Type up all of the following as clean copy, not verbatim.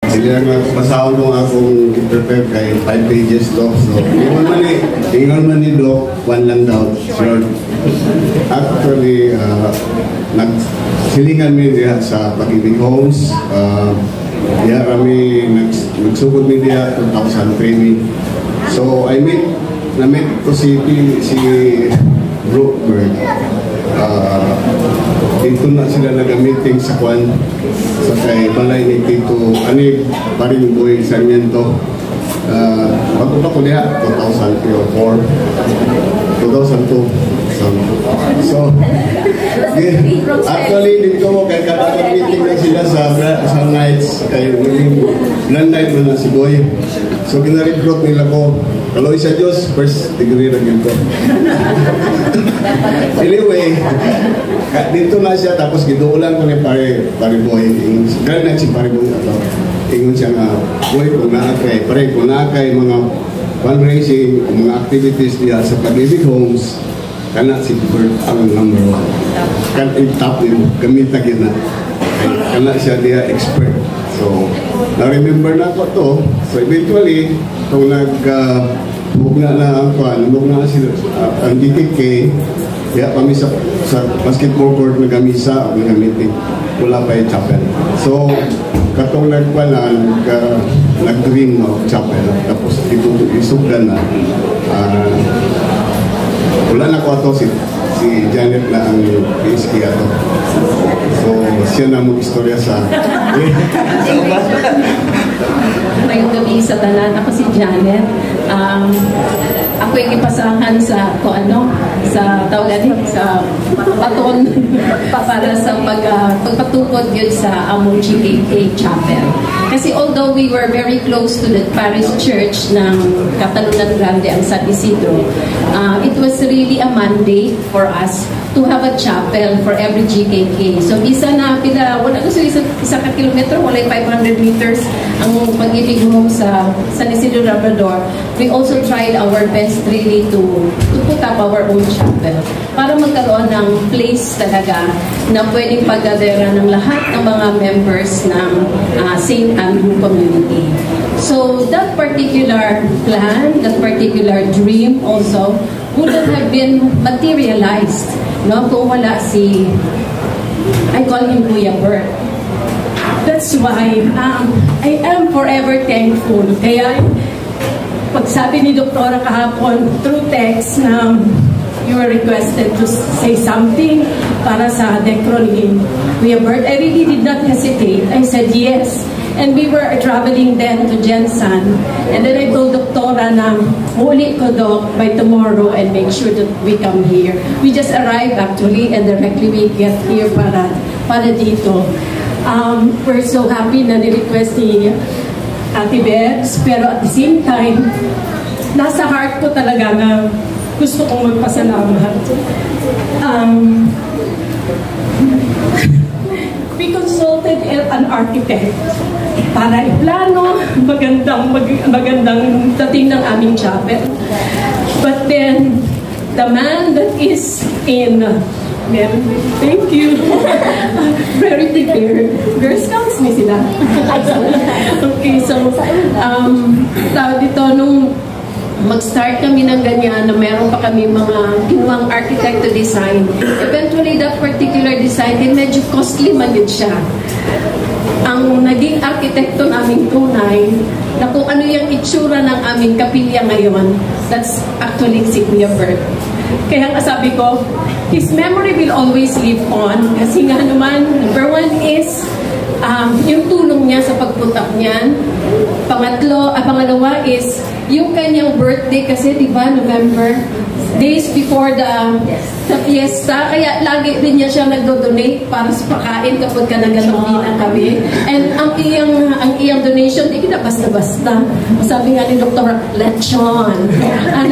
Hindi nga pasahon nung akong prepare kay 5 pages to. So, ingon man ni Doc, 1 lang daw. Sure. Actually, nagsilingan mi diya sa Pag-ibig Homes. Diya kami nagsugod mi diya 2000 training. So, na-meet ko si Brookberg. Dito na sila nag-meeting sa Kwan sa kay balay ni Tito Anib Paring Boy Sarmiento. Bago pa ko niya 2004 2002. So actually dito mo kay kada meeting na sila sa nights kay land night mo na si Boy. So gina-recruit nila ko. Kalau isa Diyos, first degree na ko. Anyway, dito na siya, tapos giduulan ko ni Pare Boy. Ganun na si Pare Boy. Ingon siya nga, Boy, kung naakay, pare, kung naakay mga fundraising, mga activities niya sa Pag-ibig Homes, kana si Bert ang number 1. Kan top din, gamita gina. Kana siya dia expert. So, na-remember na ko to. So, eventually, kung nag-bugna na ang ang DTK, kaya kami sa basketball court nagamisa, nagamitin. Wala pa yung chapel. So, katong nag-dream of chapel. Tapos, isugdan na. Wala na ko ito si Janet na ang PSK ato. So, siya na mag-istorya sa... Ngayong gabi sa tanan, ako si Janet. Ako yung ipasahan sa baton para sa pagpatukod yun sa among GKK Chapel. Kasi although we were very close to the parish church ng Catalunan Grande ang San Isidro, it was really a mandate for us to have a chapel for every GKK. So isa na wala gusto isa ka kilometro, wala 500 meters ang Pag-ibig Home sa San Isidro Labrador. We also tried our best really to put up our own chapel para magkaroon ng place talaga na pwedeng paggatheran ng lahat ng mga members ng St. Andrew community. So that particular plan, that particular dream also wouldn't have been materialized, no, kung wala I call him Kuya Bert. That's why I am forever thankful. Kaya pagsabi ni Doktora kahapon through text na you were requested to say something para sa dekro ni Kuya Bert, I really did not hesitate. I said yes. And we were traveling then to Jensen. And then I told Doktora na huli ko, Doc, by tomorrow and make sure that we come here. We just arrived actually and directly we get here para dito. We're so happy na ni-request ni Ate Bebs, pero at the same time, nasa heart ko talaga na gusto kong magpasalamat. We consulted an architect para iplano magandang dating ng aming chapel. But then, the man that is in thank you. Very prepared. Girl Scouts ni sila. Okay, so tawag dito nung mag-start kami ng ganyan na meron pa kami mga kinuwang architect to design. Eventually, that particular design, medyo costly man yun siya. Ang naging arkitekto naming tunay, na kung ano yung itsura ng aming kapilya ngayon, that's actually si Kuya Bert. Kaya nga sabi ko, his memory will always live on. Kasi nga naman, number one is, yung tulong niya sa pag-put-up niyan. Pangalawa is, yung kanyang birthday kasi, di ba, November, days before the fiesta, kaya lagi din niya siya nagdo-donate para sa pagkain kapag ka nag-alumina kami. And ang iyang donation, di kita basta-basta. Sabi nga ni Dr. Lechon, ang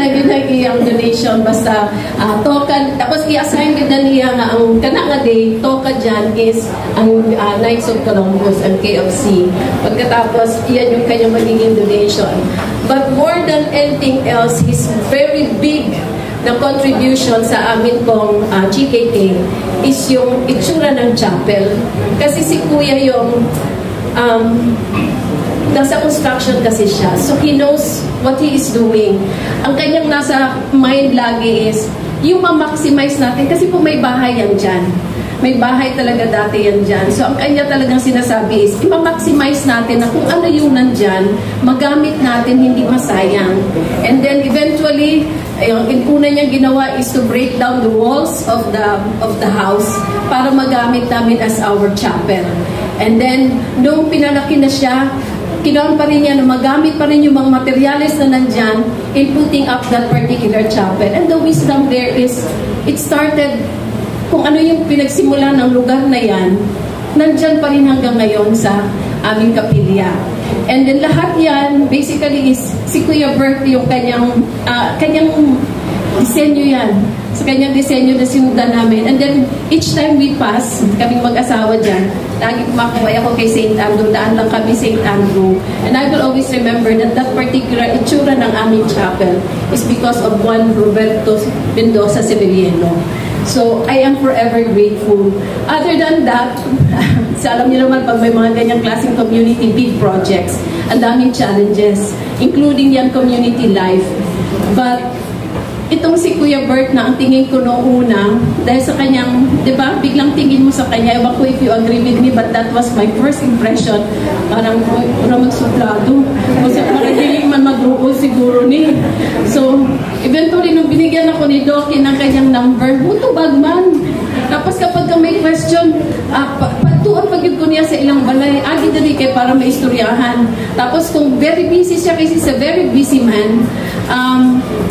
iyang donation, basta token, tapos i-assign din na niya nga ang kananga day, toka dyan is ang Knights of Columbus, ang KFC. Pagkatapos, iyan yung kanyang magiging donation. But more than anything else, his very big na contribution sa amin pong GKK is yung itsura ng chapel. Kasi si Kuya yung construction kasi siya. So he knows what he is doing. Ang kanyang nasa mind lagi is, yung ma-maximize natin, kasi po may bahay yan dyan. May bahay talaga dati yan dyan. So, ang kanya talagang sinasabi is, i-maximize natin na kung ano yung nandyan, magamit natin, hindi masayang. And then, eventually, yung una niyang ginawa is to break down the walls of the house para magamit namin as our chapel. And then, nung pinalaki na siya, kailangan pa rin niya na magamit pa rin yung mga materials na nandyan in putting up that particular chapel. And the wisdom there is, it started, kung ano yung pinagsimula ng lugar na yan, nandyan pa rin hanggang ngayon sa aming kapilya. And then lahat yan, basically is, si Kuya Bert, yung kanyang disenyo yan. Sa kanyang disenyo na sinundan namin. And then, each time we pass, kaming mag-asawa dyan, lagi kumakaway ako kay St. Andrew, daan lang kami St. Andrew. And I will always remember that that particular itsura ng aming chapel is because of one Roberto Mendoza Severiano. So, I am forever grateful. Other than that, alam niyo naman, pag may mga ganyang klaseng community big projects, ang daming challenges, including yan community life. But, itong si Kuya Bert na ang tingin ko noong una, dahil sa kanyang, di ba, biglang tingin mo sa kanya, ewan ko if you agree with me, but that was my first impression. Parang, parang magsuplado. Kasi parang hiling man mag-rupol siguro ni. So, eventually, nung binigyan ako ni Doki ng kanyang number, buto bagman. Tapos kapag ka may question, patuan pag ko niya sa ilang balay, agi dali kay para maistoryahan. Tapos kung very busy siya, kasi he's a very busy man,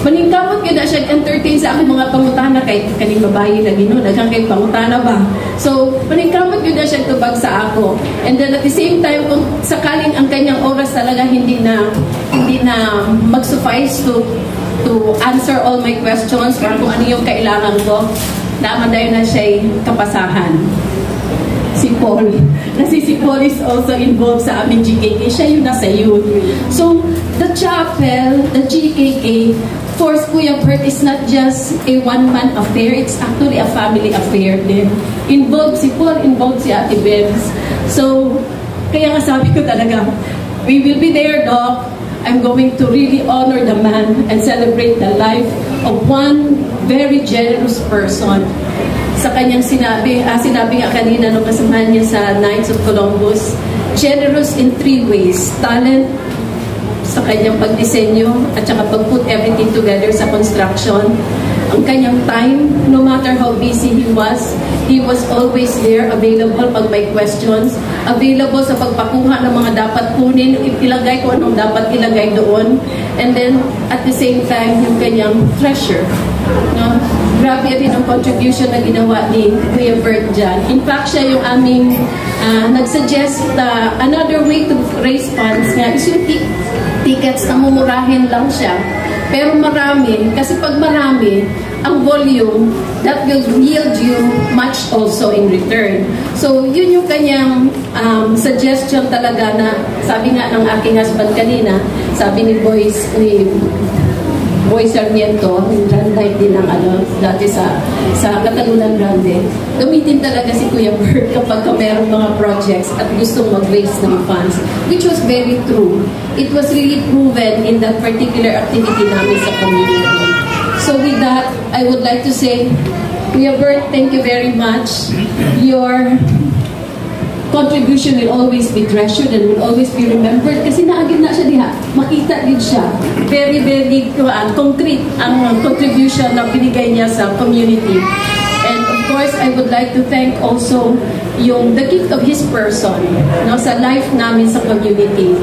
maningkamot yun na siya entertain sa akong mga pangutana kay kaning babae na gino, daghang kay pangutana ba. So, maningkamot yun na siya tubag sa ako. And then at the same time, kung sakaling ang kanyang oras talaga hindi na mag-suffice to answer all my questions, kung ano yung kailangan ko, naman dahil na siya'y kapasahan. Si Paul. Kasi si Paul is also involved sa aming GKK. Siya yung nasa youth. So, the chapel, the GKK, for Kuya Bert is not just a one-man affair. It's actually a family affair din. Involved si Paul, involved si Ate Benz. So, kaya nga sabi ko talaga, we will be there, Doc. I'm going to really honor the man and celebrate the life of one very generous person. Sa kanyang sinabi nga kanina nung kasamahan niya sa Knights of Columbus, generous in 3 ways. Talent, sa kanyang pagdisenyo, at saka pag-put everything together sa construction. Ang kanyang time, no matter how busy he was always there, available pag may questions, available sa pagpakuha ng mga dapat kunin, ilagay ko anong dapat ilagay doon, and then at the same time, yung kanyang treasure. No? Grabe rin ang contribution na ginawa ni Kuya Bert dyan. In fact, siya yung aming nagsuggest another way to raise funds nga is yung tickets na mumurahin lang siya. Pero marami, kasi pag marami, ang volume, that will yield you much also in return. So, yun yung kanyang suggestion talaga na, sabi nga ng aking husband kanina, sabi ni Boy Sarmiento, landline din ng dati sa Katalunan Grande, gamitin talaga si Kuya Bert kapag mayroong mga projects at gustong mag-raise ng funds, which was very true. It was really proven in that particular activity namin sa community. So with that, I would like to say, Kuya Bert, thank you very much. Your contribution will always be treasured and will always be remembered kasi naagin na siya diha. Makita din siya. Very, very concrete ang contribution na binigay niya sa community. And of course, I would like to thank also the gift of his person, no, sa life namin sa community.